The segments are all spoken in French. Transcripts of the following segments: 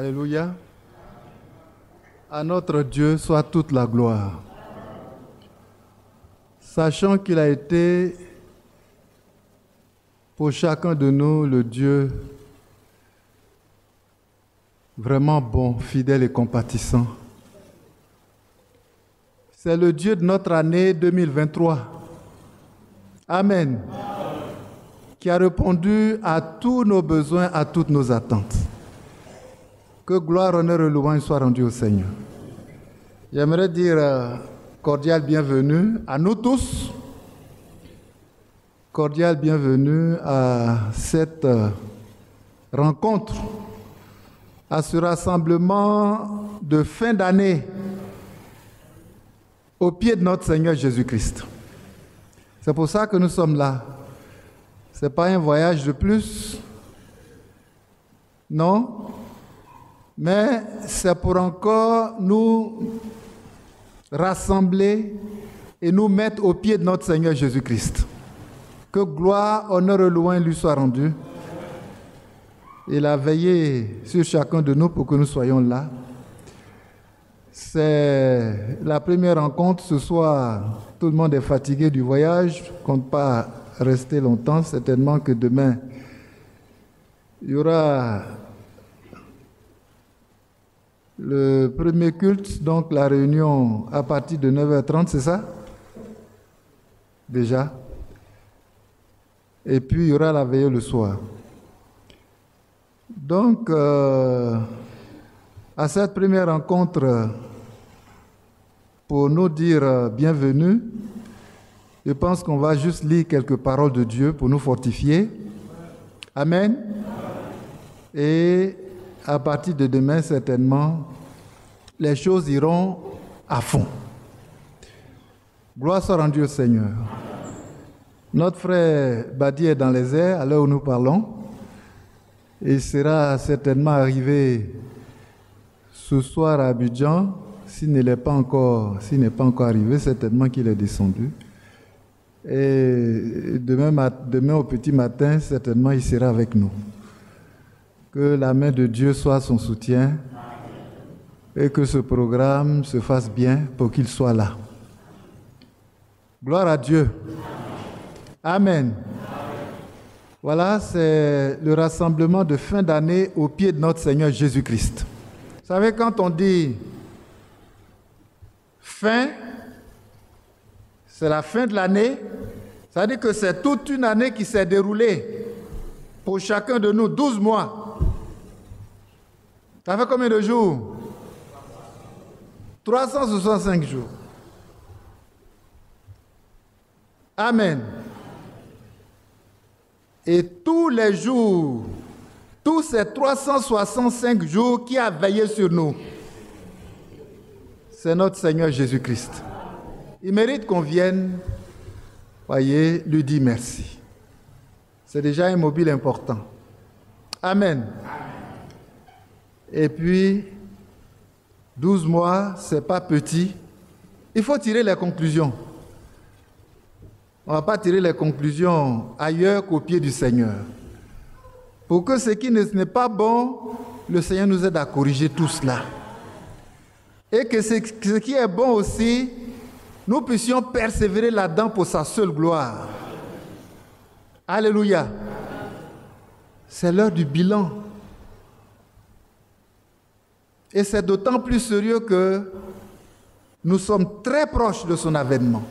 Alléluia. À notre Dieu soit toute la gloire. Sachant qu'il a été pour chacun de nous le Dieu vraiment bon, fidèle et compatissant. C'est le Dieu de notre année 2023. Amen. Qui a répondu à tous nos besoins, à toutes nos attentes. Que gloire, honneur et louange soient rendus au Seigneur. J'aimerais dire cordial bienvenue à nous tous. Cordial bienvenue à cette rencontre, à ce rassemblement de fin d'année au pied de notre Seigneur Jésus-Christ. C'est pour ça que nous sommes là. Ce n'est pas un voyage de plus, non, mais c'est pour encore nous rassembler et nous mettre au pied de notre Seigneur Jésus-Christ. Que gloire, honneur et louange lui soient rendus. Il a veillé sur chacun de nous pour que nous soyons là. C'est la première rencontre ce soir. Tout le monde est fatigué du voyage, ne compte pas rester longtemps. Certainement que demain, il y aura le premier culte, donc la réunion à partir de 9h30, c'est ça? Déjà. Et puis il y aura la veillée le soir. Donc, à cette première rencontre, pour nous dire bienvenue, je pense qu'on va juste lire quelques paroles de Dieu pour nous fortifier. Amen. Et à partir de demain, certainement, les choses iront à fond. Gloire soit rendue au Seigneur. Notre frère Badi est dans les airs à l'heure où nous parlons. Il sera certainement arrivé ce soir à Abidjan. S'il n'est pas encore arrivé, certainement qu'il est descendu. Et demain au petit matin, certainement il sera avec nous. Que la main de Dieu soit son soutien et que ce programme se fasse bien pour qu'il soit là. Gloire à Dieu. Amen. Voilà, c'est le rassemblement de fin d'année au pied de notre Seigneur Jésus-Christ. Vous savez, quand on dit fin, c'est la fin de l'année, ça veut dire que c'est toute une année qui s'est déroulée pour chacun de nous, 12 mois. Ça fait combien de jours? 365 jours. Amen. Et tous les jours, tous ces 365 jours qui a veillé sur nous, c'est notre Seigneur Jésus-Christ. Il mérite qu'on vienne, voyez, lui dire merci. C'est déjà un mobile important. Amen. Et puis, 12 mois, c'est pas petit. Il faut tirer les conclusions. On ne va pas tirer les conclusions ailleurs qu'au pied du Seigneur. Pour que ce qui n'est pas bon, le Seigneur nous aide à corriger tout cela. Et que ce qui est bon aussi, nous puissions persévérer là-dedans pour sa seule gloire. Alléluia. C'est l'heure du bilan. Et c'est d'autant plus sérieux que nous sommes très proches de son avènement.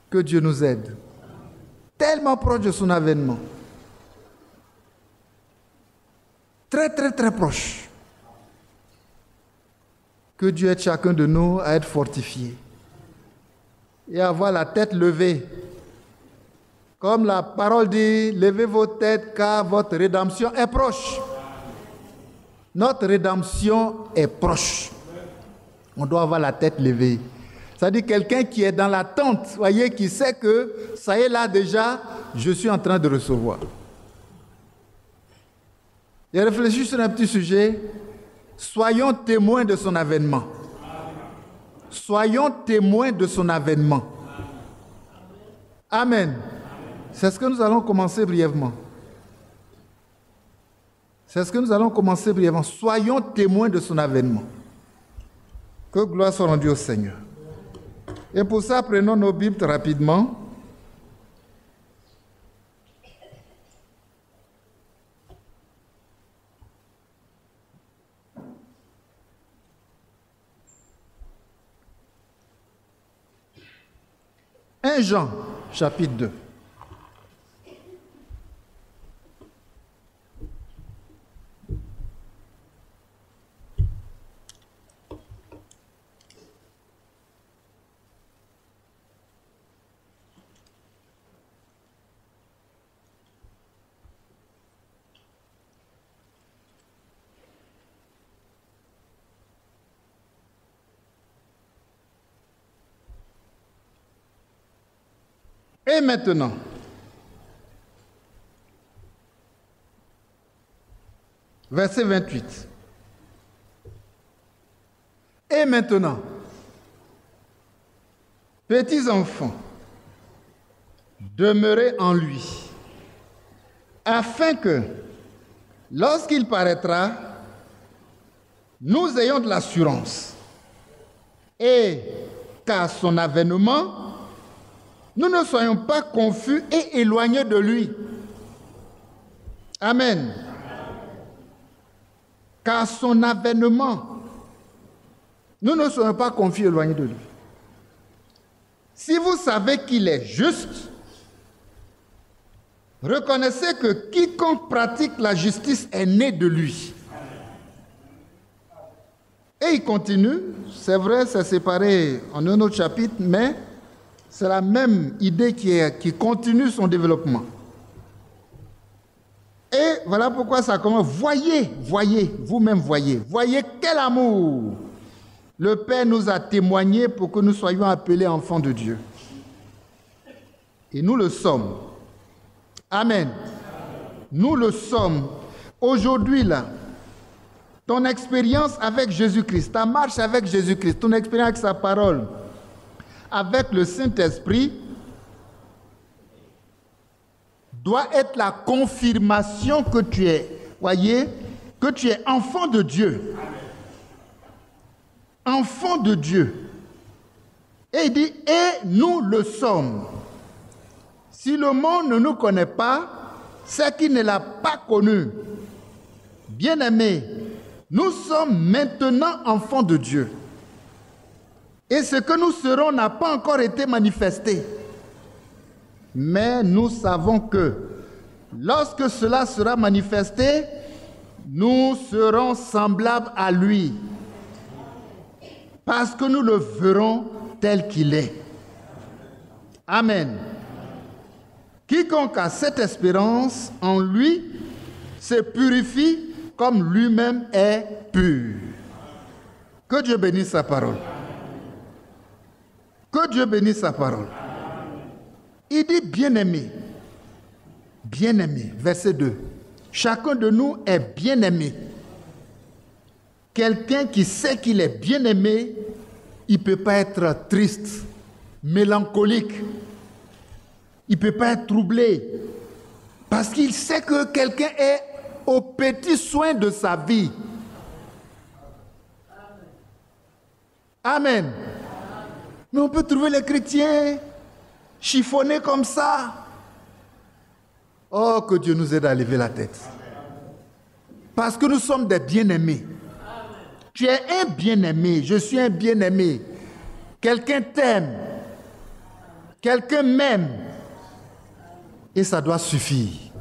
Que Dieu nous aide. Tellement proche de son avènement. Très, très, très proche. Que Dieu aide chacun de nous à être fortifié. Et à avoir la tête levée. Comme la parole dit, levez vos têtes car votre rédemption est proche. Notre rédemption est proche. On doit avoir la tête levée. C'est-à-dire quelqu'un qui est dans l'attente, voyez, qui sait que ça y est là déjà, je suis en train de recevoir. J'ai réfléchi sur un petit sujet. Soyons témoins de son avènement. Soyons témoins de son avènement. Amen. C'est ce que nous allons commencer brièvement. C'est ce que nous allons commencer brièvement. Soyons témoins de son avènement. Que gloire soit rendue au Seigneur. Et pour ça, prenons nos Bibles rapidement. « 1 Jean, chapitre 2. Et maintenant, verset 28. Et maintenant, petits enfants, demeurez en lui, afin que, lorsqu'il paraîtra, nous ayons de l'assurance et qu'à son avènement, nous ne soyons pas confus et éloignés de lui. Amen. Qu'à son avènement, nous ne soyons pas confus et éloignés de lui. Si vous savez qu'il est juste, reconnaissez que quiconque pratique la justice est né de lui. Et il continue, c'est vrai, c'est séparé en un autre chapitre, mais c'est la même idée qui continue son développement. Et voilà pourquoi ça commence. Voyez, vous-même voyez quel amour le Père nous a témoigné pour que nous soyons appelés enfants de Dieu. Et nous le sommes. Amen. Nous le sommes. Aujourd'hui, là, ton expérience avec Jésus-Christ, ta marche avec Jésus-Christ, ton expérience avec sa parole, avec le Saint-Esprit, doit être la confirmation que tu es, que tu es enfant de Dieu. Enfant de Dieu. Et il dit, et nous le sommes. Si le monde ne nous connaît pas, c'est qu'il ne l'a pas connu. Bien-aimés, nous sommes maintenant enfants de Dieu. Et ce que nous serons n'a pas encore été manifesté. Mais nous savons que lorsque cela sera manifesté, nous serons semblables à lui. Parce que nous le verrons tel qu'il est. Amen. Quiconque a cette espérance en lui se purifie comme lui-même est pur. Que Dieu bénisse sa parole. Que Dieu bénisse sa parole. Il dit bien-aimé, verset 2. Chacun de nous est bien-aimé. Quelqu'un qui sait qu'il est bien-aimé, il ne peut pas être triste, mélancolique. Il ne peut pas être troublé. Parce qu'il sait que quelqu'un est au petit soin de sa vie. Amen. Mais on peut trouver les chrétiens chiffonnés comme ça. Oh, que Dieu nous aide à lever la tête. Parce que nous sommes des bien-aimés. Tu es un bien-aimé, je suis un bien-aimé. Quelqu'un t'aime. Quelqu'un m'aime. Et ça doit suffire.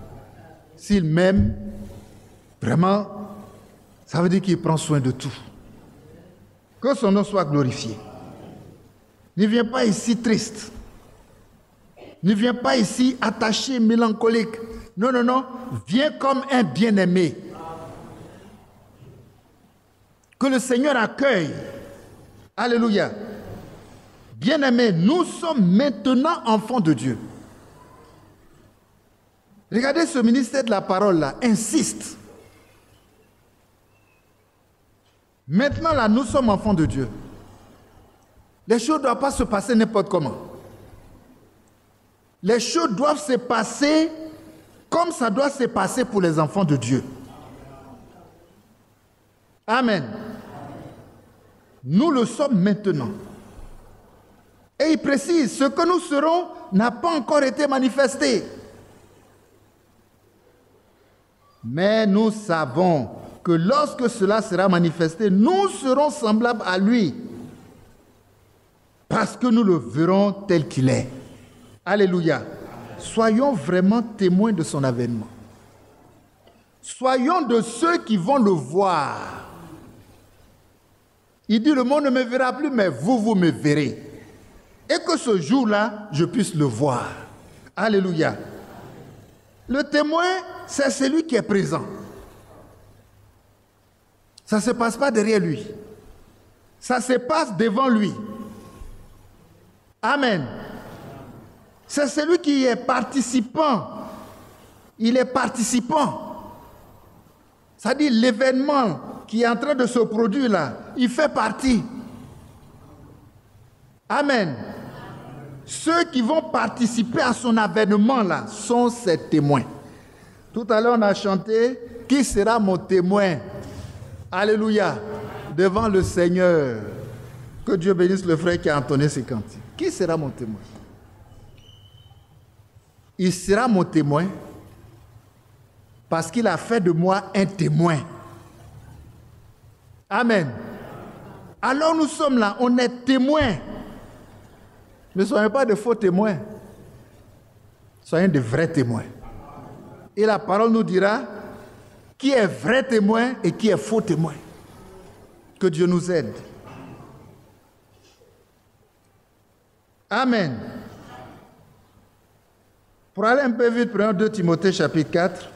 S'il m'aime, vraiment, ça veut dire qu'il prend soin de tout. Que son nom soit glorifié. Ne viens pas ici triste. Ne viens pas ici attaché, mélancolique. Non, non, non. Viens comme un bien-aimé. Que le Seigneur accueille. Alléluia. Bien-aimés, nous sommes maintenant enfants de Dieu. Regardez ce ministère de la parole là, insiste. Maintenant là, nous sommes enfants de Dieu. Les choses ne doivent pas se passer n'importe comment. Les choses doivent se passer comme ça doit se passer pour les enfants de Dieu. Amen. Nous le sommes maintenant. Et il précise, ce que nous serons n'a pas encore été manifesté. Mais nous savons que lorsque cela sera manifesté, nous serons semblables à lui, parce que nous le verrons tel qu'il est. Alléluia. Soyons vraiment témoins de son avènement. Soyons de ceux qui vont le voir. Il dit, le monde ne me verra plus, mais vous me verrez. Et que ce jour-là, je puisse le voir. Alléluia. Le témoin, c'est celui qui est présent. Ça ne se passe pas derrière lui. Ça se passe devant lui. Amen. C'est celui qui est participant. Il est participant. Ça dit l'événement qui est en train de se produire là, il fait partie. Amen. Ceux qui vont participer à son avènement là sont ses témoins. Tout à l'heure on a chanté, qui sera mon témoin? Alléluia. Devant le Seigneur. Que Dieu bénisse le frère qui a entonné ces cantiques. Qui sera mon témoin? Il sera mon témoin parce qu'il a fait de moi un témoin. Amen. Alors nous sommes là, on est témoins. Ne soyons pas de faux témoins. Soyons de vrais témoins. Et la parole nous dira qui est vrai témoin et qui est faux témoin. Que Dieu nous aide. Amen. Pour aller un peu vite, prenons 2 Timothée chapitre 4.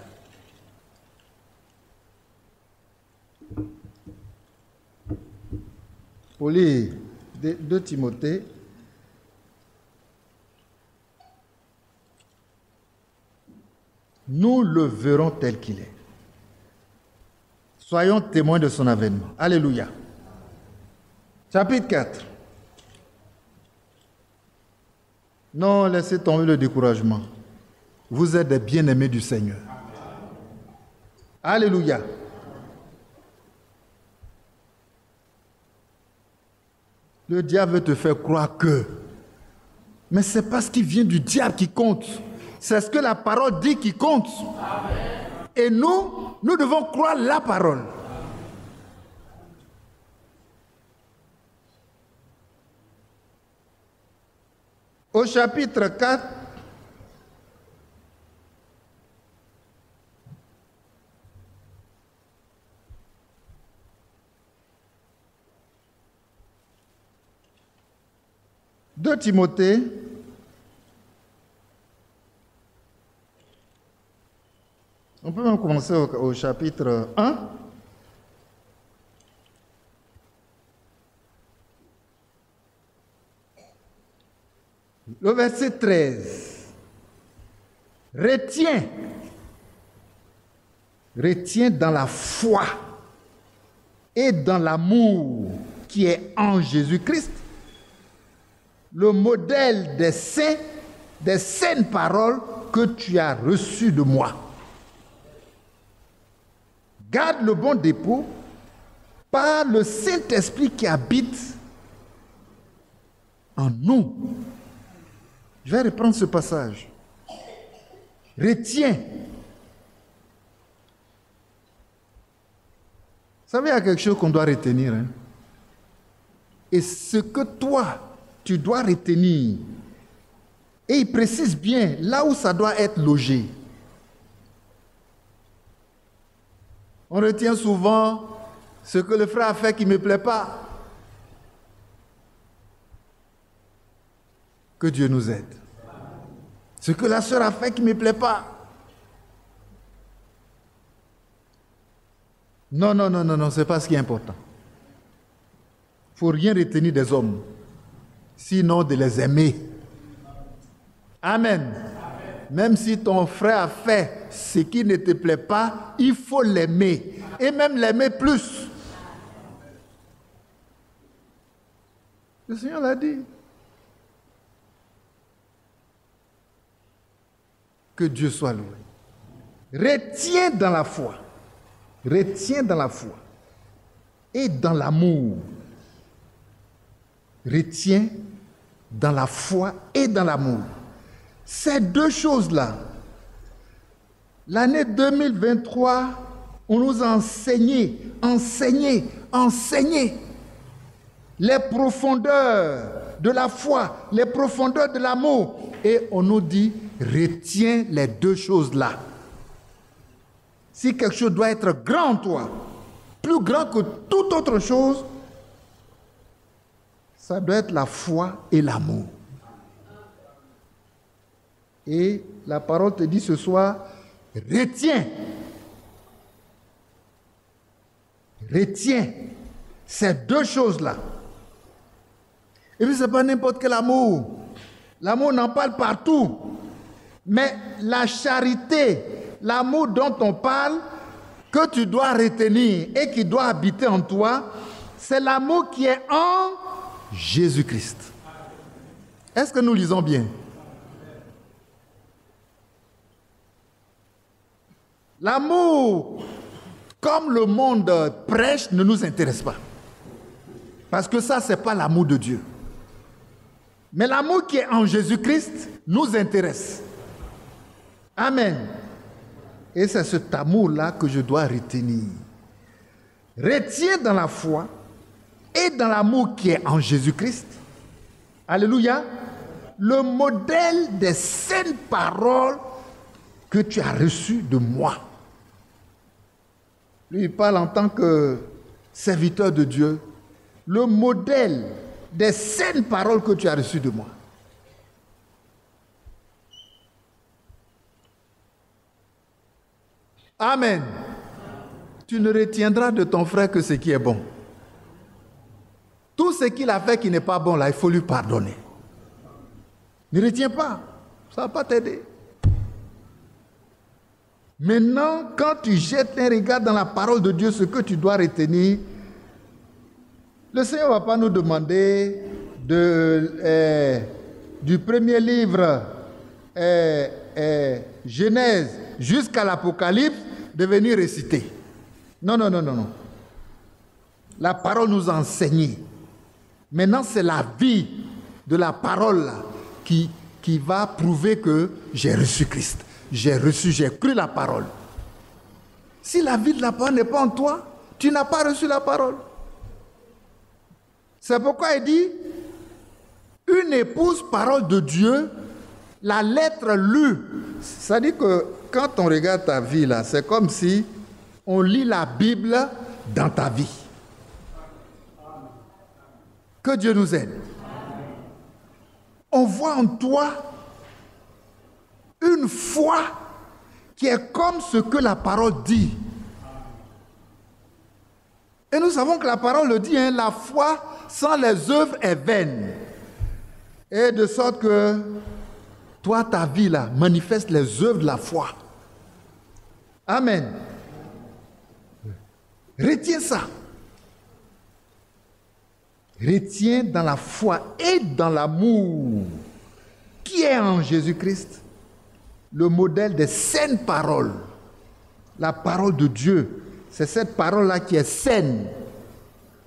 Pour lire 2 Timothée. Nous le verrons tel qu'il est. Soyons témoins de son avènement. Alléluia. Chapitre 4. Non, laissez tomber le découragement. Vous êtes des bien-aimés du Seigneur. Alléluia. Le diable veut te faire croire que. Mais ce n'est pas ce qui vient du diable qui compte. C'est ce que la parole dit qui compte. Et nous devons croire la parole. Au chapitre 4, de Timothée, on peut même commencer au chapitre 1. Le verset 13. Retiens dans la foi et dans l'amour qui est en Jésus-Christ le modèle des saints, des saines paroles que tu as reçues de moi. Garde le bon dépôt par le Saint-Esprit qui habite en nous. Je vais reprendre ce passage. Retiens. Vous savez, il y a quelque chose qu'on doit retenir. Hein? Et ce que toi, tu dois retenir, et il précise bien là où ça doit être logé. On retient souvent ce que le frère a fait qui ne me plaît pas. Que Dieu nous aide. Ce que la sœur a fait qui ne me plaît pas. Non, ce n'est pas ce qui est important. Il ne faut rien retenir des hommes, sinon de les aimer. Amen. Même si ton frère a fait ce qui ne te plaît pas, il faut l'aimer. Et même l'aimer plus. Le Seigneur l'a dit. Que Dieu soit loué. Retiens dans la foi. Retiens dans la foi. et dans l'amour. Retiens dans la foi et dans l'amour. Ces deux choses-là, l'année 2023, on nous a enseigné les profondeurs de la foi, les profondeurs de l'amour. Et on nous dit, retiens les deux choses-là. Si quelque chose doit être grand en toi, plus grand que toute autre chose, ça doit être la foi et l'amour. Et la parole te dit ce soir, retiens ces deux choses-là. Et puis ce n'est pas n'importe quel amour. L'amour, on en parle partout. Mais la charité, l'amour dont on parle, que tu dois retenir et qui doit habiter en toi, c'est l'amour qui est en Jésus-Christ. Est-ce que nous lisons bien? L'amour, comme le monde prêche, ne nous intéresse pas. Parce que ça, ce n'est pas l'amour de Dieu. Mais l'amour qui est en Jésus-Christ nous intéresse. Amen. Et c'est cet amour-là que je dois retenir. Retiens dans la foi et dans l'amour qui est en Jésus-Christ. Alléluia. Le modèle des saintes paroles que tu as reçues de moi. Lui, il parle en tant que serviteur de Dieu. Le modèle des saintes paroles que tu as reçues de moi. Amen. Tu ne retiendras de ton frère que ce qui est bon. Tout ce qu'il a fait qui n'est pas bon, là, il faut lui pardonner. Ne retiens pas. Ça ne va pas t'aider. Maintenant, quand tu jettes un regard dans la parole de Dieu, ce que tu dois retenir, le Seigneur ne va pas nous demander du premier livre Genèse jusqu'à l'Apocalypse de venir réciter. Non. La parole nous a enseigné. Maintenant, c'est la vie de la parole là, qui va prouver que j'ai reçu Christ. J'ai cru la parole. Si la vie de la parole n'est pas en toi, tu n'as pas reçu la parole. C'est pourquoi il dit, une épouse, parole de Dieu, la lettre lue. Ça dit que quand on regarde ta vie là, c'est comme si on lit la Bible dans ta vie. Que Dieu nous aide. On voit en toi une foi qui est comme ce que la parole dit. Et nous savons que la parole le dit, la foi sans les œuvres est vaine. Et de sorte que toi, ta vie là, manifeste les œuvres de la foi. Amen. Retiens ça. Retiens dans la foi et dans l'amour qui est en Jésus-Christ le modèle des saines paroles. La parole de Dieu, c'est cette parole-là qui est saine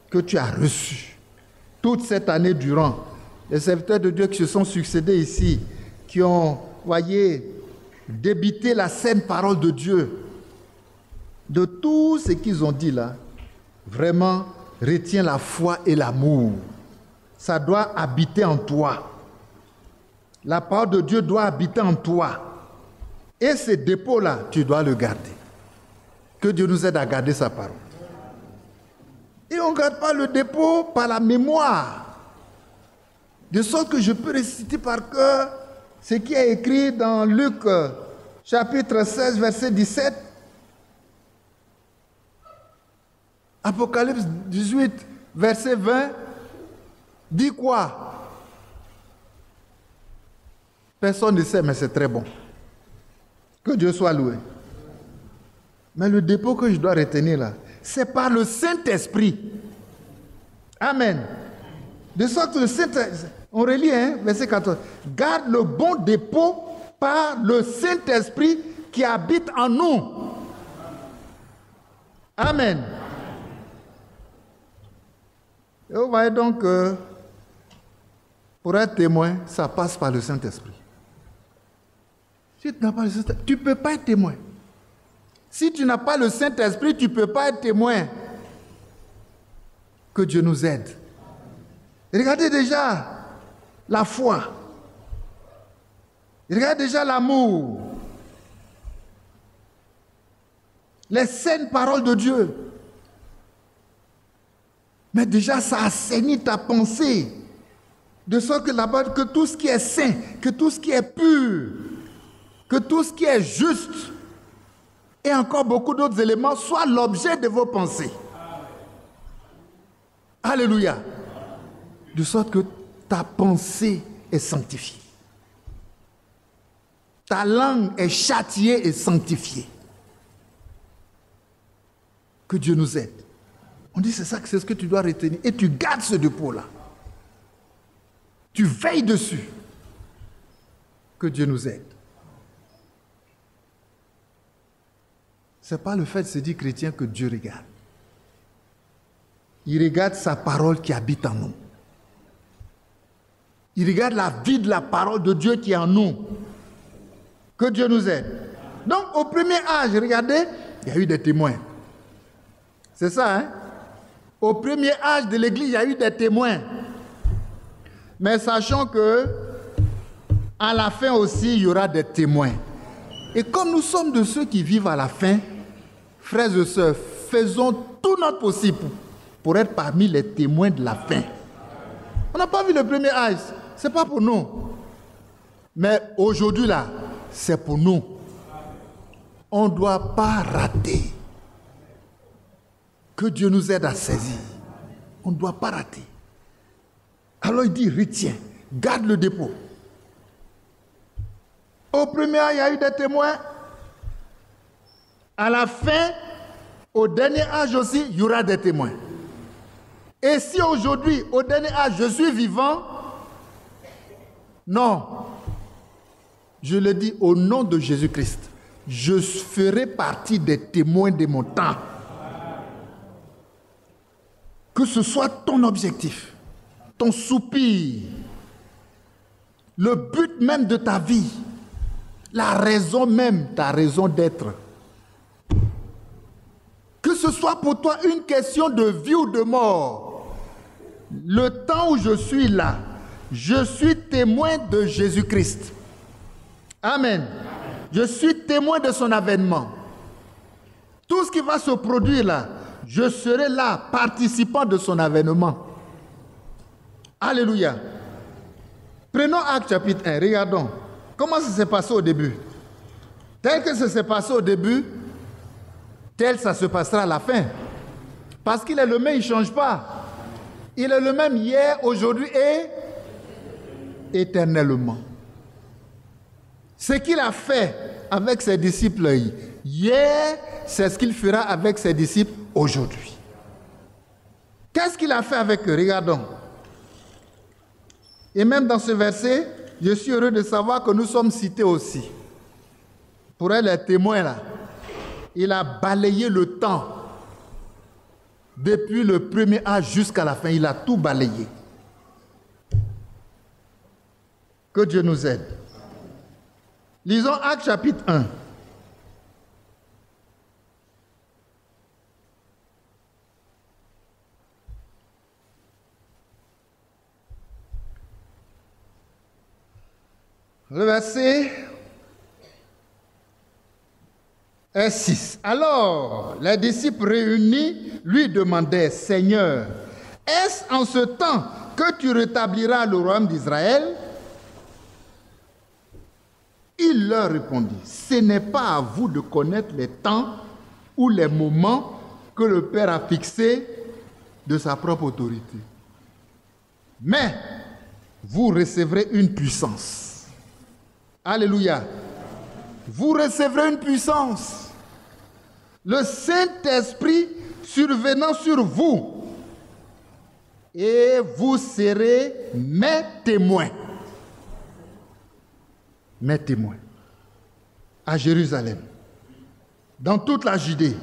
que tu as reçue toute cette année durant. Les serviteurs de Dieu qui se sont succédés ici, qui ont, voyez, débité la saine parole de Dieu, de tout ce qu'ils ont dit là, vraiment, retiens la foi et l'amour. Ça doit habiter en toi. La parole de Dieu doit habiter en toi. Et ce dépôt-là, tu dois le garder. Que Dieu nous aide à garder sa parole. Et on ne garde pas le dépôt par la mémoire. De sorte que je peux réciter par cœur ce qui est écrit dans Luc chapitre 16, verset 17. Apocalypse 18, verset 20. Dit quoi? Personne ne sait, mais c'est très bon. Que Dieu soit loué. Mais le dépôt que je dois retenir là, c'est par le Saint-Esprit. Amen. De sorte que le Saint-Esprit, on relit, verset 14. Garde le bon dépôt par le Saint-Esprit qui habite en nous. Amen. Et vous voyez donc que pour être témoin, ça passe par le Saint-Esprit. Si tu n'as pas le Saint-Esprit, tu ne peux pas être témoin. Si tu n'as pas le Saint-Esprit, tu ne peux pas être témoin. Que Dieu nous aide. Et regardez déjà la foi. Regardez déjà l'amour. Les saines paroles de Dieu. Mais déjà, ça assainit ta pensée. De sorte que là-bas, que tout ce qui est saint, que tout ce qui est pur, que tout ce qui est juste, et encore beaucoup d'autres éléments, soit l'objet de vos pensées. Alléluia. De sorte que ta pensée est sanctifiée. Ta langue est châtiée et sanctifiée. Que Dieu nous aide. On dit c'est ce que tu dois retenir. Et tu gardes ce dépôt-là. Tu veilles dessus. Que Dieu nous aide. Ce n'est pas le fait de se dire chrétien que Dieu regarde. Il regarde sa parole qui habite en nous. Il regarde la vie de la parole de Dieu qui est en nous. Que Dieu nous aide. Donc, au premier âge, regardez, il y a eu des témoins. C'est ça, hein? Au premier âge de l'Église, il y a eu des témoins. Mais sachons que, à la fin aussi, il y aura des témoins. Et comme nous sommes de ceux qui vivent à la fin, frères et sœurs, faisons tout notre possible pour être parmi les témoins de la fin. On n'a pas vu le premier âge, ce n'est pas pour nous. Mais aujourd'hui là, c'est pour nous. On ne doit pas rater. Que Dieu nous aide à saisir. On ne doit pas rater. Alors il dit, retiens, garde le dépôt. Au premier âge, il y a eu des témoins. À la fin, au dernier âge aussi, il y aura des témoins. Et si aujourd'hui, au dernier âge, je suis vivant, non. Je le dis au nom de Jésus-Christ. Je ferai partie des témoins de mon temps. Que ce soit ton objectif, ton soupir, le but même de ta vie, la raison même, ta raison d'être. Que ce soit pour toi une question de vie ou de mort. Le temps où je suis là, je suis témoin de Jésus-Christ. Amen. Je suis témoin de son avènement. Tout ce qui va se produire là, je serai là, participant de son avènement. Alléluia. Prenons Actes chapitre 1, regardons. Comment ça s'est passé au début? Tel que ça s'est passé au début, tel ça se passera à la fin. Parce qu'il est le même, il ne change pas. Il est le même hier, aujourd'hui et éternellement. Ce qu'il a fait avec ses disciples hier, c'est ce qu'il fera avec ses disciples aujourd'hui. Qu'est-ce qu'il a fait avec eux? Regardons. Et même dans ce verset, je suis heureux de savoir que nous sommes cités aussi. Pour être les témoins là, il a balayé le temps. Depuis le premier âge jusqu'à la fin, il a tout balayé. Que Dieu nous aide. Lisons Actes chapitre 1. Le verset est 6. Alors, les disciples réunis lui demandaient, Seigneur, est-ce en ce temps que tu rétabliras le royaume d'Israël? Il leur répondit, ce n'est pas à vous de connaître les temps ou les moments que le Père a fixés de sa propre autorité. Mais vous recevrez une puissance. Alléluia. Vous recevrez une puissance. Le Saint-Esprit survenant sur vous. Et vous serez mes témoins. Mes témoins. À Jérusalem. Dans toute la Judée.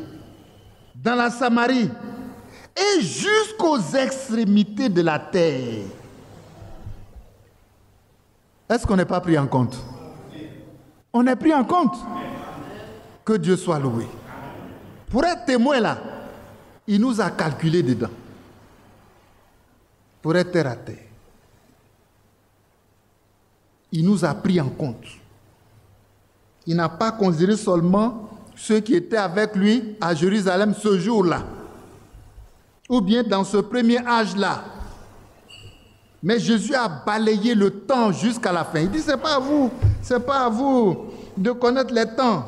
Dans la Samarie. et jusqu'aux extrémités de la terre. Est-ce qu'on n'est pas pris en compte? On est pris en compte. Que Dieu soit loué. Pour être témoin là, il nous a calculé dedans. Pour être terre à terre. Il nous a pris en compte. Il n'a pas considéré seulement ceux qui étaient avec lui à Jérusalem ce jour-là, ou bien dans ce premier âge-là. Mais Jésus a balayé le temps jusqu'à la fin. Il dit, c'est pas à vous de connaître les temps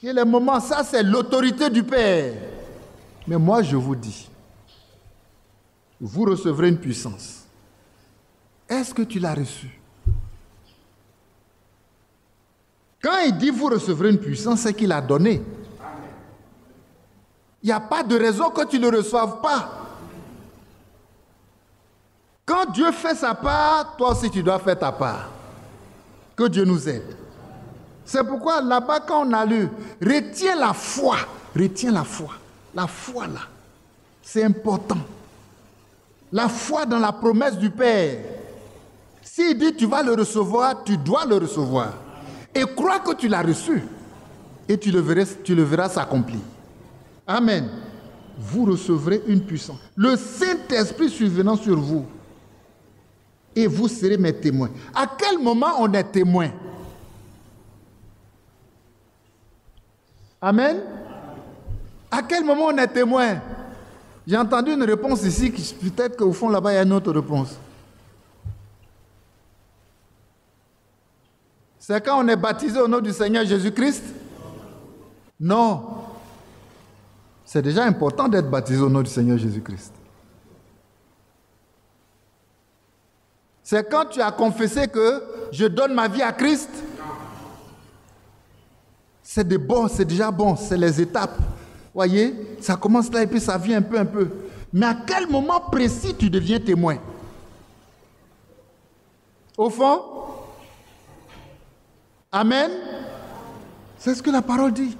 et les moments. Ça, c'est l'autorité du Père. Mais moi, je vous dis, vous recevrez une puissance. Est-ce que tu l'as reçue? Quand il dit vous recevrez une puissance, c'est qu'il a donné. Il n'y a pas de raison que tu ne le reçoives pas. Quand Dieu fait sa part, toi aussi tu dois faire ta part. Que Dieu nous aide. C'est pourquoi là-bas, quand on a lu, retiens la foi. Retiens la foi. La foi là, c'est important. La foi dans la promesse du Père. S'il dit tu vas le recevoir, tu dois le recevoir. Et crois que tu l'as reçu. Et tu le verras s'accomplir. Amen. Vous recevrez une puissance. Le Saint-Esprit survenant sur vous. Et vous serez mes témoins. À quel moment on est témoin? Amen. À quel moment on est témoin? J'ai entendu une réponse ici, peut-être qu'au fond là-bas il y a une autre réponse. C'est quand on est baptisé au nom du Seigneur Jésus-Christ? Non. C'est déjà important d'être baptisé au nom du Seigneur Jésus-Christ. C'est quand tu as confessé que je donne ma vie à Christ. C'est déjà bon, c'est les étapes. Voyez, ça commence là et puis ça vient un peu. Mais à quel moment précis tu deviens témoin? Au fond? Amen. C'est ce que la parole dit.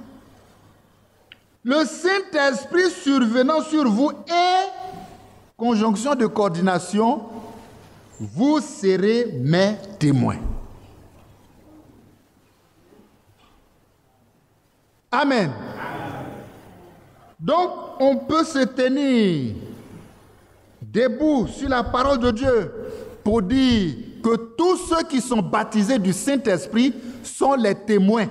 Le Saint-Esprit survenant sur vous et, conjonction de coordination, vous serez mes témoins. Amen. Donc, on peut se tenir debout sur la parole de Dieu pour dire que tous ceux qui sont baptisés du Saint-Esprit sont les témoins.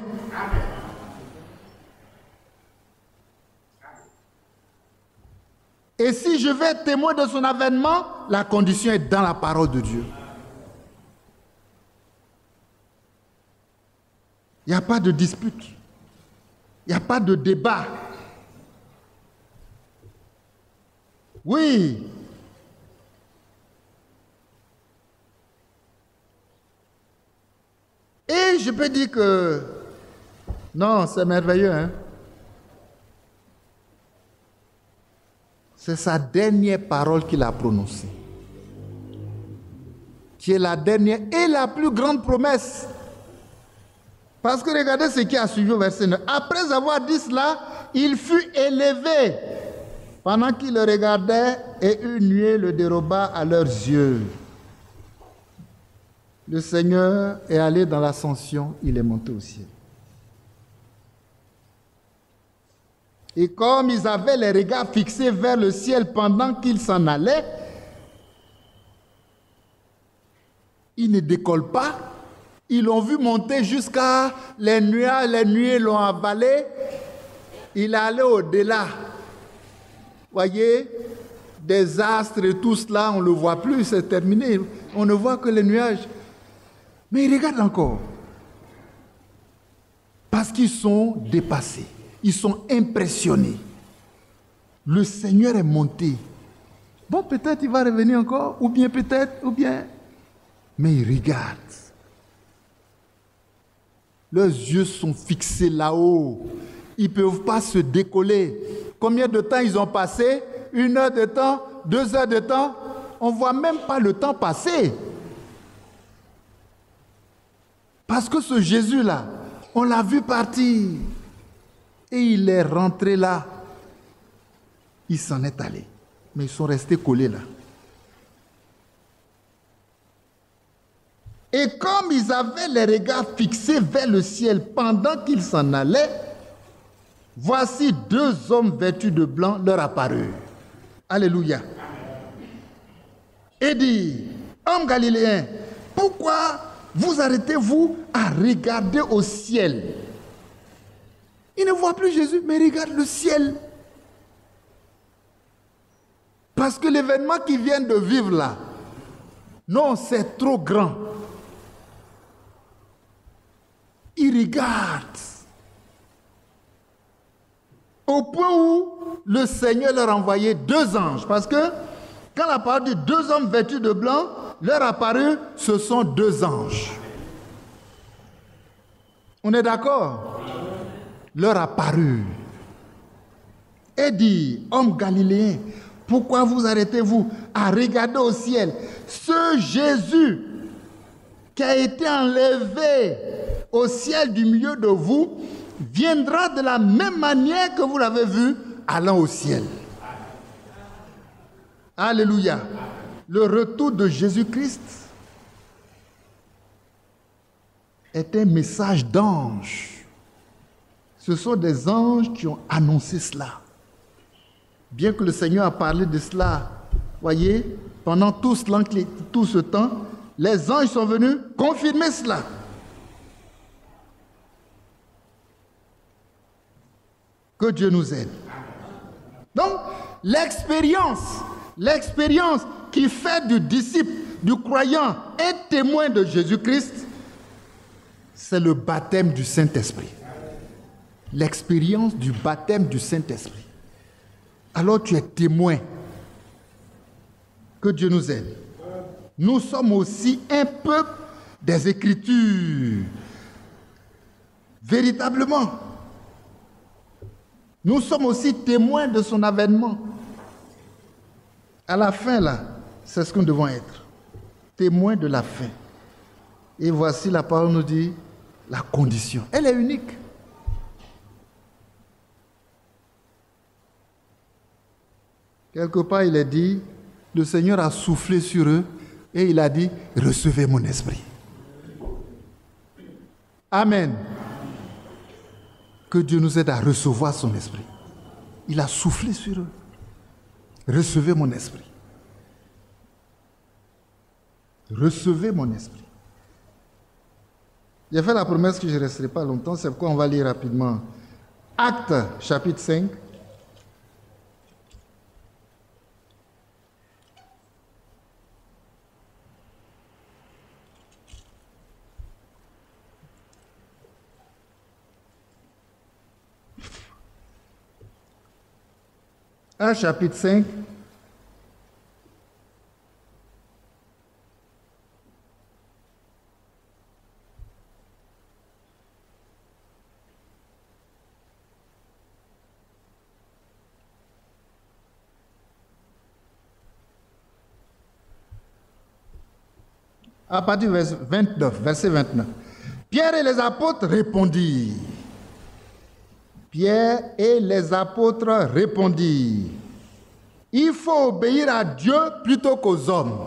Et si je vais être témoin de son avènement, la condition est dans la parole de Dieu. Il n'y a pas de dispute. Il n'y a pas de débat. Oui. Et je peux dire que, non, c'est merveilleux, hein. C'est sa dernière parole qu'il a prononcée, qui est la dernière et la plus grande promesse. Parce que regardez ce qui a suivi au verset 9. Après avoir dit cela, il fut élevé pendant qu'il le regardait et une nuée le déroba à leurs yeux. Le Seigneur est allé dans l'ascension, il est monté au ciel. Et comme ils avaient les regards fixés vers le ciel pendant qu'ils s'en allaient, ils ne décollent pas. Ils l'ont vu monter jusqu'à les nuées l'ont avalé. Il est allé au-delà. Voyez, des astres et tout cela, on ne le voit plus, c'est terminé. On ne voit que les nuages. Mais ils regardent encore. Parce qu'ils sont dépassés. Ils sont impressionnés. Le Seigneur est monté. Bon, peut-être il va revenir encore, ou bien peut-être, ou bien... Mais ils regardent. Leurs yeux sont fixés là-haut. Ils ne peuvent pas se décoller. Combien de temps ils ont passé? 1 heure de temps? 2 heures de temps? On ne voit même pas le temps passer. Parce que ce Jésus-là, on l'a vu partir. Et il est rentré là. Il s'en est allé. mais ils sont restés collés là. Et comme ils avaient les regards fixés vers le ciel pendant qu'ils s'en allaient, voici 2 hommes vêtus de blanc leur apparurent. Alléluia. Et dit, hommes galiléens, pourquoi vous arrêtez-vous à regarder au ciel? Ils ne voient plus Jésus, mais regardent le ciel. Parce que l'événement qu'ils viennent de vivre là, non, c'est trop grand. Ils regardent. Au point où le Seigneur leur a envoyé 2 anges. Parce que quand la parole dit 2 hommes vêtus de blanc, leur apparu, ce sont 2 anges. On est d'accord? Leur apparu. Et dit, hommes galiléens, pourquoi vous arrêtez-vous à regarder au ciel? Ce Jésus qui a été enlevé au ciel du milieu de vous viendra de la même manière que vous l'avez vu allant au ciel. Alléluia. Le retour de Jésus-Christ est un message d'ange. Ce sont des anges qui ont annoncé cela. Bien que le Seigneur a parlé de cela, voyez, pendant tout ce temps, les anges sont venus confirmer cela. Que Dieu nous aide. Donc, l'expérience qui fait du disciple, du croyant, un témoin de Jésus-Christ, c'est le baptême du Saint-Esprit. L'expérience du baptême du Saint-Esprit. Alors tu es témoin. Que Dieu nous aide. Nous sommes aussi un peuple des Écritures. Véritablement. Nous sommes aussi témoins de son avènement. À la fin, là, c'est ce que nous devons être. Témoins de la fin. Et voici la parole nous dit, la condition. Elle est unique. Quelque part, il est dit, le Seigneur a soufflé sur eux et il a dit, recevez mon esprit. Amen. Que Dieu nous aide à recevoir son esprit. Il a soufflé sur eux. Recevez mon esprit. Recevez mon esprit. J'ai fait la promesse que je ne resterai pas longtemps, c'est pourquoi on va lire rapidement. Actes, chapitre 5. Actes, chapitre 5. À partir du verset 29. Pierre et les apôtres répondirent. Pierre et les apôtres répondirent. Il faut obéir à Dieu plutôt qu'aux hommes.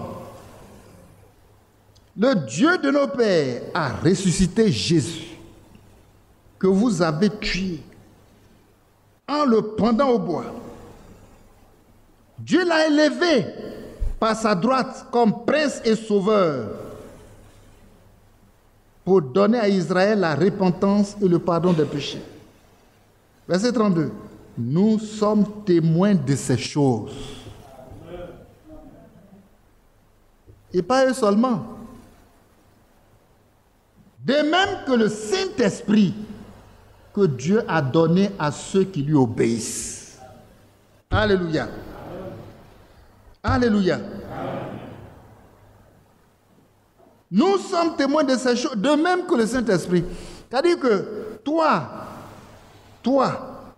Le Dieu de nos pères a ressuscité Jésus, que vous avez tué en le pendant au bois. Dieu l'a élevé par sa droite comme prince et sauveur pour donner à Israël la repentance et le pardon des péchés. Verset 32. Nous sommes témoins de ces choses. Et pas eux seulement. De même que le Saint-Esprit que Dieu a donné à ceux qui lui obéissent. Alléluia. Alléluia. Nous sommes témoins de ces choses, de même que le Saint-Esprit. C'est-à-dire que toi,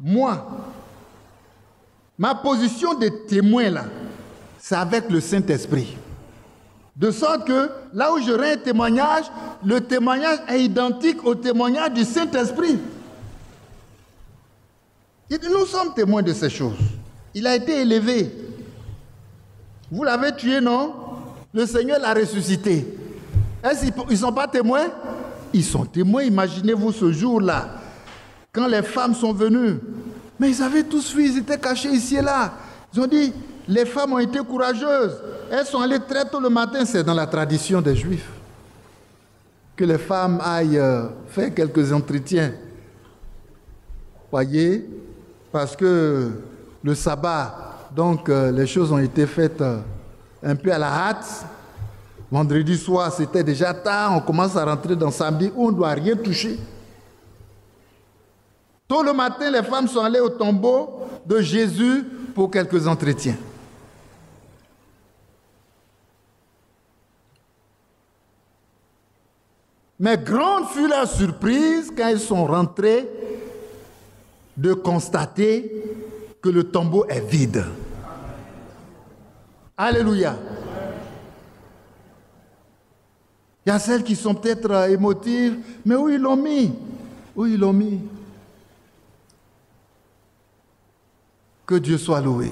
moi, ma position de témoin là, c'est avec le Saint-Esprit. De sorte que là où j'aurai un témoignage, le témoignage est identique au témoignage du Saint-Esprit. Et nous sommes témoins de ces choses. Il a été élevé Vous l'avez tué, non? Le Seigneur l'a ressuscité. Est-ce qu'ils ne sont pas témoins? Ils sont témoins. Imaginez-vous ce jour-là, quand les femmes sont venues. Mais ils avaient tous fui, ils étaient cachés ici et là. Ils ont dit, les femmes ont été courageuses. Elles sont allées très tôt le matin. C'est dans la tradition des Juifs que les femmes aillent faire quelques entretiens. Voyez, parce que le sabbat, donc les choses ont été faites un peu à la hâte. Vendredi soir, c'était déjà tard, on commence à rentrer dans samedi où on ne doit rien toucher. Tôt le matin, les femmes sont allées au tombeau de Jésus pour quelques entretiens. Mais grande fut leur surprise quand ils sont rentrés de constater que le tombeau est vide. Alléluia. Il y a celles qui sont peut-être émotives, mais où ils l'ont mis? Où ils l'ont mis? Que Dieu soit loué.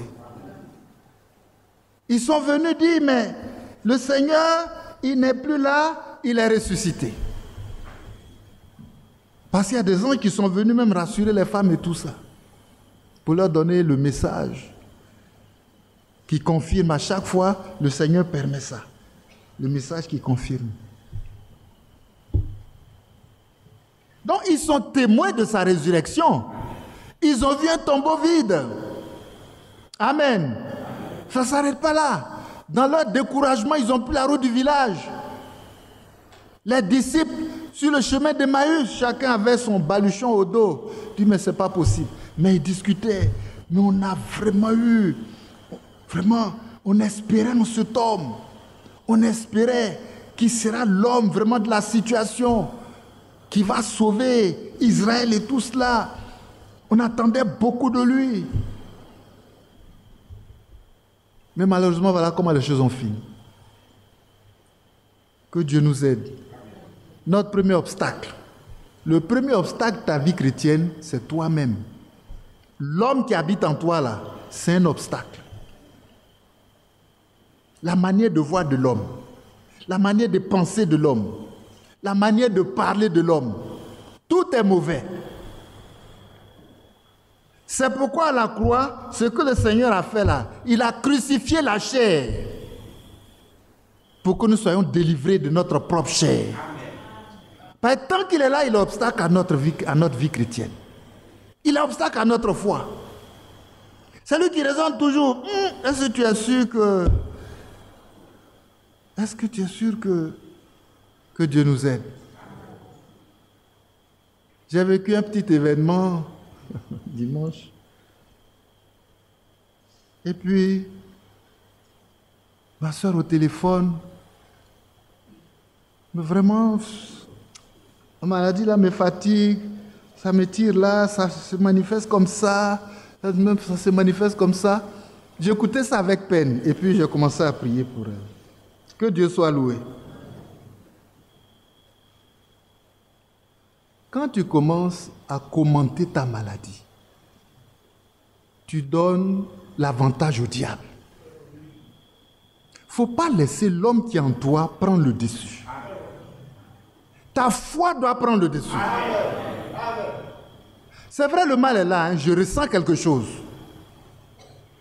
Ils sont venus dire, mais le Seigneur, il n'est plus là, il est ressuscité. Parce qu'il y a des anges qui sont venus même rassurer les femmes et tout ça, pour leur donner le message qui confirme à chaque fois, le Seigneur permet ça. Le message qui confirme. Donc ils sont témoins de sa résurrection. Ils ont vu un tombeau vide. Amen. Ça ne s'arrête pas là. Dans leur découragement, ils ont pris la route du village. Les disciples, sur le chemin d'Emmaüs, chacun avait son baluchon au dos. Ils disent, mais ce n'est pas possible. Mais ils discutaient. Mais on a vraiment, on espérait dans cet homme. On espérait qu'il sera l'homme vraiment de la situation, qui va sauver Israël et tout cela. On attendait beaucoup de lui. Mais malheureusement, voilà comment les choses ont fini. Que Dieu nous aide. Notre premier obstacle. Le premier obstacle de ta vie chrétienne, c'est toi-même. L'homme qui habite en toi, là, c'est un obstacle. La manière de voir de l'homme, la manière de penser de l'homme, la manière de parler de l'homme, tout est mauvais. C'est pourquoi à la croix, ce que le Seigneur a fait là, il a crucifié la chair pour que nous soyons délivrés de notre propre chair. Parce que tant qu'il est là, il est obstacle à notre vie chrétienne. Il est obstacle à notre foi. C'est lui qui raisonne toujours. Est-ce que tu es sûr que... Est-ce que tu es sûr que Dieu nous aide? J'ai vécu un petit événement dimanche. Et puis, ma soeur au téléphone, mais vraiment, la maladie là me fatigue, ça me tire là, ça se manifeste comme ça, ça se manifeste comme ça. J'écoutais ça avec peine et puis j'ai commencé à prier pour elle. Que Dieu soit loué. Quand tu commences à commenter ta maladie, tu donnes l'avantage au diable. Il ne faut pas laisser l'homme qui est en toi prendre le dessus. Ta foi doit prendre le dessus. C'est vrai, le mal est là, hein, je ressens quelque chose.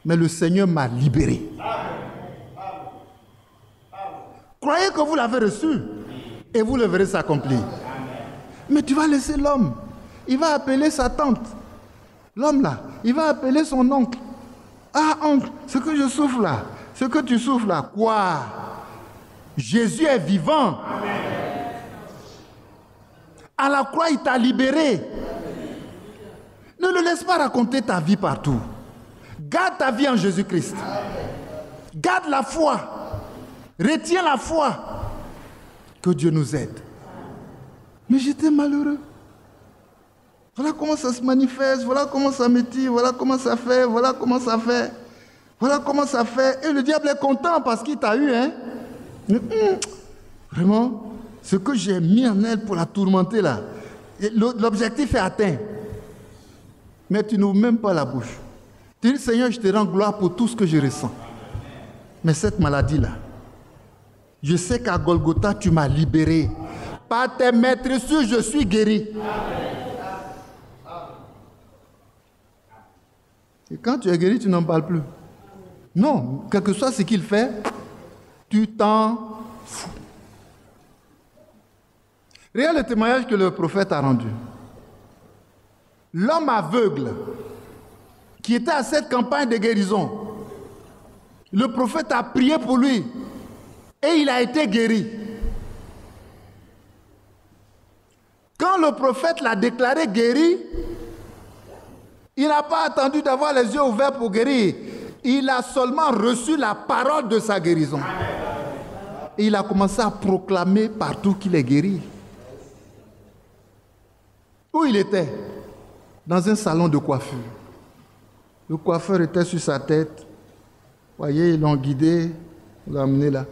Mais le Seigneur m'a libéré. Croyez que vous l'avez reçu et vous le verrez s'accomplir. Mais tu vas laisser l'homme. Il va appeler sa tante. L'homme là, il va appeler son oncle. Ah oncle, ce que je souffre là, ce que tu souffres là, quoi? Jésus est vivant. Amen. À la croix, il t'a libéré. Ne le laisse pas raconter ta vie partout. Garde ta vie en Jésus-Christ. Garde la foi. Retiens la foi. Que Dieu nous aide. Mais j'étais malheureux. Voilà comment ça se manifeste, voilà comment ça me tire, voilà comment ça fait, voilà comment ça fait. Voilà comment ça fait. Et le diable est content parce qu'il t'a eu, hein. Vraiment, ce que j'ai mis en elle pour la tourmenter là, l'objectif est atteint. Mais tu n'ouvres même pas la bouche. Tu dis, Seigneur, je te rends gloire pour tout ce que je ressens. Mais cette maladie-là, je sais qu'à Golgotha, tu m'as libéré. Par tes maîtresses, je suis guéri. Et quand tu es guéri, tu n'en parles plus. Non, quel que soit ce qu'il fait, tu t'en fous. Regarde le témoignage que le prophète a rendu. L'homme aveugle qui était à cette campagne de guérison, le prophète a prié pour lui et il a été guéri. Quand le prophète l'a déclaré guéri, il n'a pas attendu d'avoir les yeux ouverts pour guérir. Il a seulement reçu la parole de sa guérison. Et il a commencé à proclamer partout qu'il est guéri. Où il était? Dans un salon de coiffure. Le coiffeur était sur sa tête. Vous voyez, ils l'ont guidé, ils l'ont amené là.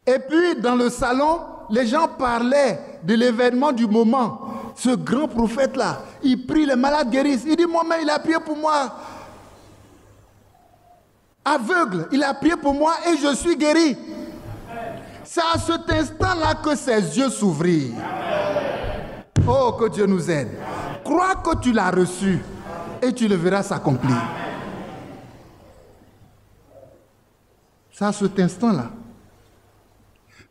Et puis, dans le salon, les gens parlaient de l'événement du moment. Ce grand prophète-là, il prie, les malades guérissent. Il dit, moi-même, il a prié pour moi. Aveugle, il a prié pour moi et je suis guéri. C'est à cet instant-là que ses yeux s'ouvrirent. Oh, que Dieu nous aide. Crois que tu l'as reçu et tu le verras s'accomplir. C'est à cet instant-là.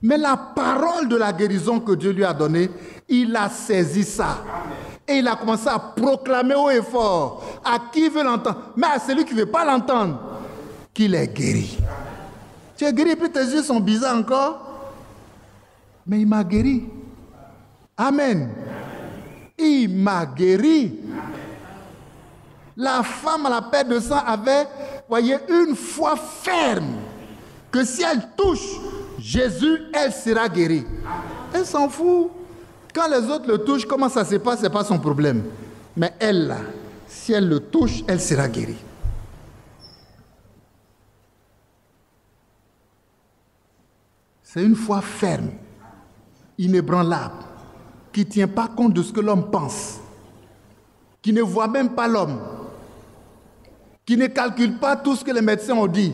Mais la parole de la guérison que Dieu lui a donnée, il a saisi ça. Et il a commencé à proclamer haut et fort à qui veut l'entendre, mais à celui qui ne veut pas l'entendre, qu'il est guéri. Tu es guéri, puis tes yeux sont bizarres encore. Mais il m'a guéri. Amen. Il m'a guéri. La femme à la perte de sang avait, voyez, une foi ferme que si elle touche Jésus, elle sera guérie. Elle s'en fout. Quand les autres le touchent, comment ça se passe, ce n'est pas son problème. Mais elle, là, si elle le touche, elle sera guérie. C'est une foi ferme, inébranlable, qui ne tient pas compte de ce que l'homme pense, qui ne voit même pas l'homme, qui ne calcule pas tout ce que les médecins ont dit.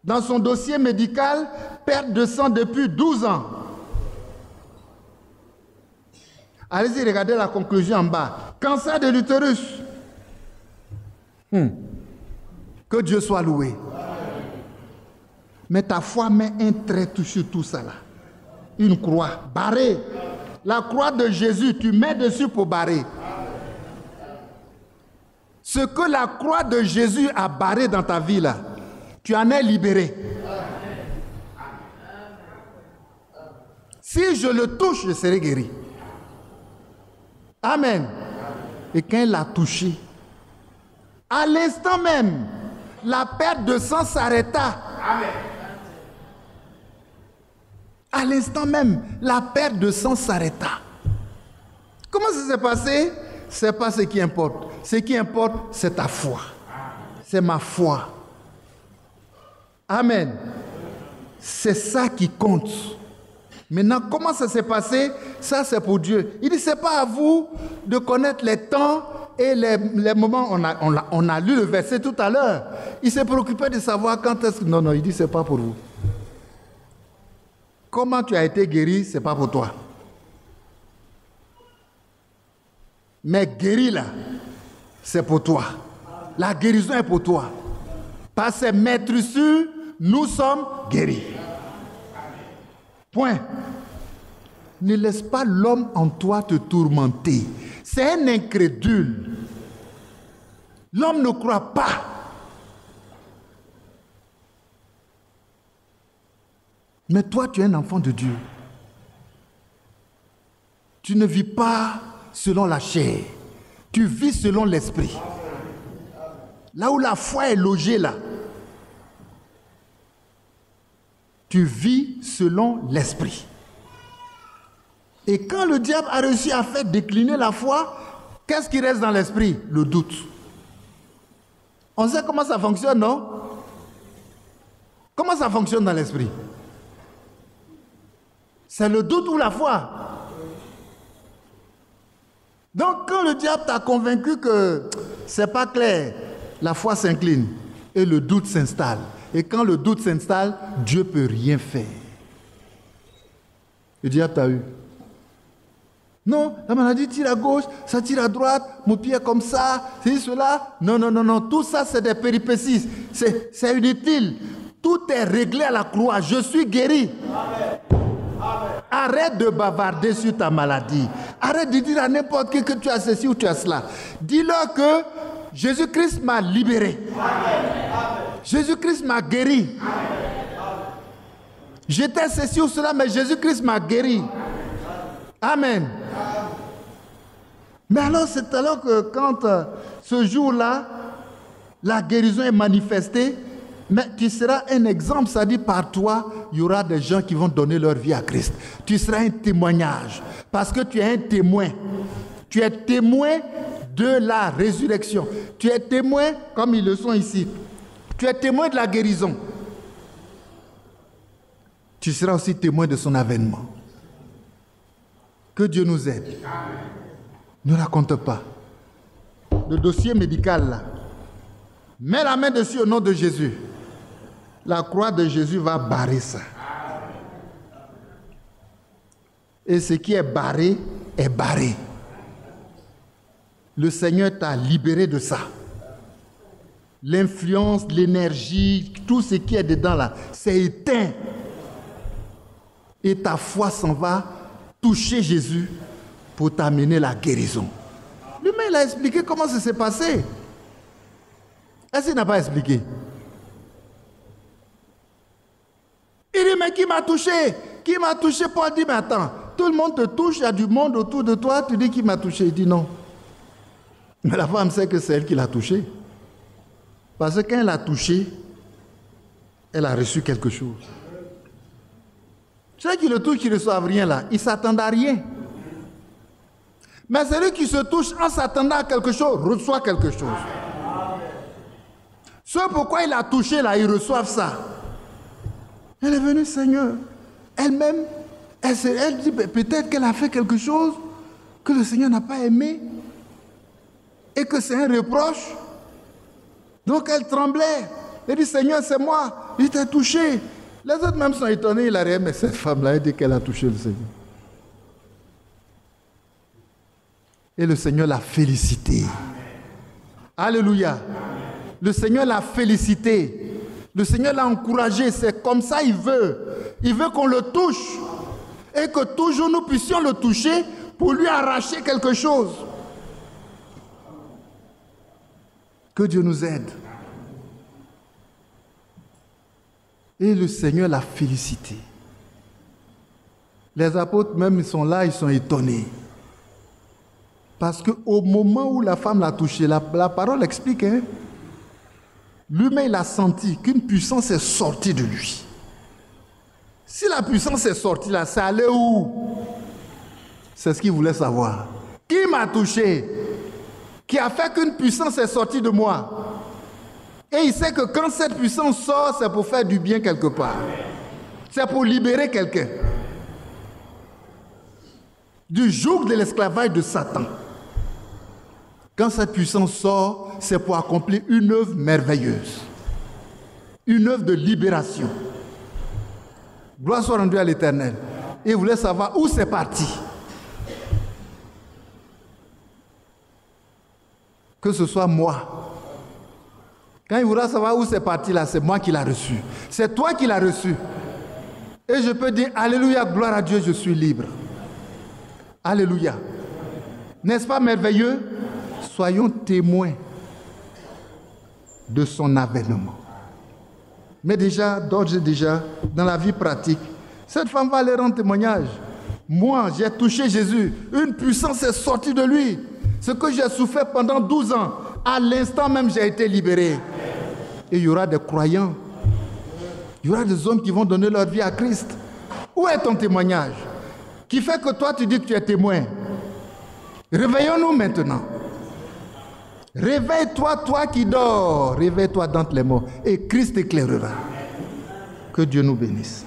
Dans son dossier médical, perte de sang depuis 12 ans. Allez-y, regardez la conclusion en bas. Cancer de l'utérus. Que Dieu soit loué. Mais ta foi met un trait sur tout ça là. Une croix barrée. La croix de Jésus, tu mets dessus pour barrer. Ce que la croix de Jésus a barré dans ta vie là, tu en es libéré. Si je le touche, je serai guéri. Amen. Et quand il l'a touché, à l'instant même, la perte de sang s'arrêta. Amen. À l'instant même, la perte de sang s'arrêta. Comment ça s'est passé? Ce n'est pas ce qui importe. Ce qui importe, c'est ta foi. C'est ma foi. Amen. C'est ça qui compte. Maintenant, comment ça s'est passé? Ça, c'est pour Dieu. Il dit, ce n'est pas à vous de connaître les temps et les moments. On a lu le verset tout à l'heure. Il s'est préoccupé de savoir quand est-ce que... Non, il dit, ce n'est pas pour vous. Comment tu as été guéri, ce n'est pas pour toi. Mais guéri là, c'est pour toi. La guérison est pour toi. Par ses maîtresses, nous sommes guéris. Point. Ne laisse pas l'homme en toi te tourmenter. C'est un incrédule. L'homme ne croit pas. Mais toi, tu es un enfant de Dieu. Tu ne vis pas selon la chair. Tu vis selon l'esprit. Là où la foi est logée, là, tu vis selon l'esprit. Et quand le diable a réussi à faire décliner la foi, qu'est-ce qui reste dans l'esprit? Le doute. On sait comment ça fonctionne, non? Comment ça fonctionne dans l'esprit? C'est le doute ou la foi. Donc quand le diable t'a convaincu que c'est pas clair, la foi s'incline. Et le doute s'installe. Et quand le doute s'installe, Dieu ne peut rien faire. Le diable t'a eu. Non, la maladie tire à gauche, ça tire à droite, mon pied est comme ça, c'est cela. Non, non, non, non, tout ça c'est des péripéties. C'est inutile. Tout est réglé à la croix. Je suis guéri. Amen. Arrête de bavarder sur ta maladie. Arrête de dire à n'importe qui que tu as ceci ou tu as cela. Dis-leur que Jésus-Christ m'a libéré. Jésus-Christ m'a guéri. J'étais ceci ou cela, mais Jésus-Christ m'a guéri. Amen. Mais alors, c'est alors que quand ce jour-là, la guérison est manifestée, mais tu seras un exemple, ça dit par toi, il y aura des gens qui vont donner leur vie à Christ. Tu seras un témoignage, parce que tu es un témoin. Tu es témoin de la résurrection. Tu es témoin, comme ils le sont ici. Tu es témoin de la guérison. Tu seras aussi témoin de son avènement. Que Dieu nous aide. Ne raconte pas. Le dossier médical là. Mets la main dessus au nom de Jésus. La croix de Jésus va barrer ça. Et ce qui est barré est barré. Le Seigneur t'a libéré de ça. L'influence, l'énergie, tout ce qui est dedans là, c'est éteint. Et ta foi s'en va toucher Jésus pour t'amener la guérison. Lui-même, il a expliqué comment ça s'est passé. Est-ce qu'il n'a pas expliqué? Il dit, mais qui m'a touché? Qui m'a touché? Paul dit, mais attends, tout le monde te touche, il y a du monde autour de toi, tu dis qui m'a touché? Il dit non. Mais la femme sait que c'est elle qui l'a touché. Parce que quand elle l'a touché, elle a reçu quelque chose. Ceux qui le touchent, qui ne reçoivent rien là, ils ne s'attendent à rien. Mais celui qui se touche en s'attendant à quelque chose, reçoit quelque chose. Ce pourquoi il a touché là, ils reçoivent ça. Elle est venue, Seigneur. Elle-même, elle dit peut-être qu'elle a fait quelque chose que le Seigneur n'a pas aimé et que c'est un reproche. Donc elle tremblait. Elle dit, Seigneur, c'est moi. Il t'a touché. Les autres même sont étonnés. Il a rien, mais cette femme-là, elle dit qu'elle a touché le Seigneur. Et le Seigneur l'a félicité. Alléluia. Le Seigneur l'a félicité. Le Seigneur l'a encouragé. C'est comme ça il veut. Il veut qu'on le touche. Et que toujours nous puissions le toucher pour lui arracher quelque chose. Que Dieu nous aide. Et le Seigneur l'a félicité. Les apôtres même, ils sont là, ils sont étonnés. Parce qu'au moment où la femme l'a touché, la parole explique, hein, lui-même il a senti qu'une puissance est sortie de lui. Si la puissance est sortie là, ça allait où? C'est ce qu'il voulait savoir. Qui m'a touché? Qui a fait qu'une puissance est sortie de moi? Et il sait que quand cette puissance sort, c'est pour faire du bien quelque part. C'est pour libérer quelqu'un du joug de l'esclavage de Satan. Quand cette puissance sort, c'est pour accomplir une œuvre merveilleuse. Une œuvre de libération. Gloire soit rendue à l'Éternel. Et il voulait savoir où c'est parti. Que ce soit moi. Quand il voudra savoir où c'est parti là, c'est moi qui l'ai reçu. C'est toi qui l'as reçu. Et je peux dire, alléluia, gloire à Dieu, je suis libre. Alléluia. N'est-ce pas merveilleux? Soyons témoins de son avènement. Mais déjà, d'ores et déjà, dans la vie pratique, cette femme va aller rendre témoignage. Moi, j'ai touché Jésus. Une puissance est sortie de lui. Ce que j'ai souffert pendant 12 ans, à l'instant même, j'ai été libéré. Et il y aura des croyants. Il y aura des hommes qui vont donner leur vie à Christ. Où est ton témoignage? Qui fait que toi, tu dis que tu es témoin. Réveillons-nous maintenant. Réveille-toi, toi qui dors. Réveille-toi d'entre les morts. Et Christ éclairera. Que Dieu nous bénisse.